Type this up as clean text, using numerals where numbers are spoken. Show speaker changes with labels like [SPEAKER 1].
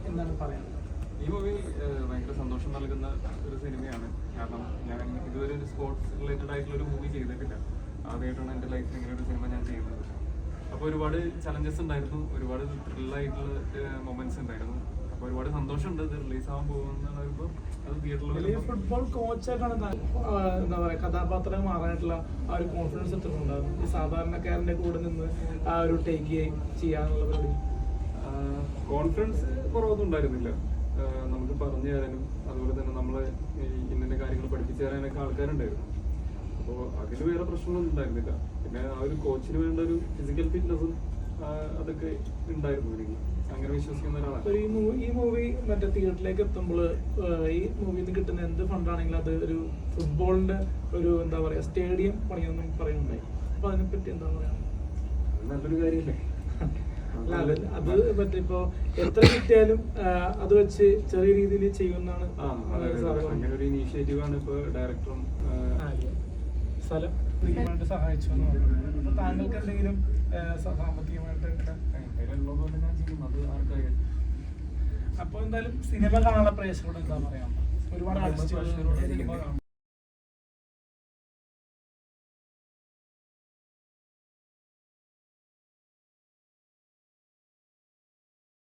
[SPEAKER 1] എന്താണ് പറയാനുള്ളത്?
[SPEAKER 2] ഈ മൂവി ഭയങ്കര സന്തോഷം നൽകുന്ന ഒരു സിനിമയാണ്. കാരണം ഞാൻ ഇതുവരെ ഒരു സ്പോർട്സ് റിലേറ്റഡ് ആയിട്ടുള്ള ഒരു മൂവി ചെയ്തിട്ടില്ല. ആദ്യമായിട്ടാണ് എൻ്റെ ലൈഫിൽ ഇങ്ങനെ ഒരു സിനിമ ഞാൻ ചെയ്യുന്നത്. അപ്പോൾ ഒരുപാട് ചലഞ്ചസ് ഉണ്ടായിരുന്നു, ഒരുപാട് ത്രില്ലായിട്ടുള്ള മൊമെന്റ്സ് ഉണ്ടായിരുന്നു. അപ്പോൾ ഒരുപാട് സന്തോഷമുണ്ട് ഇത് റിലീസ് ആവാൻ പോകുന്നതെന്ന് പറയുമ്പോൾ അത് തിയേറ്ററിൽ.
[SPEAKER 1] ഫുട്ബോൾ കോച്ചൊക്കെയാണ് എന്താ പറയുക, കഥാപാത്രം മാറാനായിട്ടുള്ള ആ ഒരു കോൺഫിഡൻസ് എത്ര ഉണ്ടാകും ഈ സാധാരണക്കാരൻ്റെ കൂടെ നിന്ന് ആ ഒരു ടേക്ക് ചെയ്യാനുള്ള പരിപാടി?
[SPEAKER 2] കോൺഫിഡൻസ് കുറവൊന്നും ഉണ്ടായിരുന്നില്ല. നമുക്ക് പറഞ്ഞു തരാനും അതുപോലെ തന്നെ നമ്മളെ ഇന്ന കാര്യങ്ങൾ പഠിപ്പിച്ചു തരാനൊക്കെ ആൾക്കാരുണ്ടായിരുന്നു. അപ്പോൾ അതിൽ വേറെ പ്രശ്നമൊന്നും ഉണ്ടായിരുന്നില്ല. പിന്നെ ആ ഒരു കോച്ചിന് വേണ്ട ഒരു ഫിസിക്കൽ ഫിറ്റ്നസും അതൊക്കെ ഉണ്ടായിരുന്നു എനിക്ക്. അങ്ങനെ വിശ്വസിക്കുന്ന ഒരാളാണ്.
[SPEAKER 1] ഈ മൂവി മറ്റേ തിയേറ്ററിലേക്ക് എത്തുമ്പോൾ ഈ മൂവിയിൽ നിന്ന് കിട്ടുന്ന എന്ത് ഫണ്ടാണെങ്കിലും അത് ഒരു ഫുട്ബോളിന്റെ ഒരു എന്താ പറയുക സ്റ്റേഡിയം പണിയൊന്നും പറയുന്നുണ്ടായി. അപ്പൊ അതിനെപ്പറ്റി എന്താ പറയാ?
[SPEAKER 2] നല്ലൊരു കാര്യമല്ലേ
[SPEAKER 1] അത് മറ്റിപ്പോ എത്ര കിട്ടിയാലും അത് വെച്ച് ചെറിയ രീതിയിൽ ചെയ്യുന്നതാണ്.
[SPEAKER 2] അങ്ങനെ ഒരു ഇനീഷ്യേറ്റീവ് ആണ് ഇപ്പൊ ഡയറക്ടറും
[SPEAKER 1] സ്ഥലം സഹായിച്ചു. അപ്പൊ താങ്കൾക്ക് എന്തെങ്കിലും സാമ്പത്തികമായിട്ട്
[SPEAKER 2] ഞാൻ ചെയ്യും, അത് ആർക്കായാലും.
[SPEAKER 1] അപ്പൊ എന്തായാലും സിനിമ കാണാനുള്ള പ്രേക്ഷകരോട് എന്താ പറയാ? ഒരുപാട്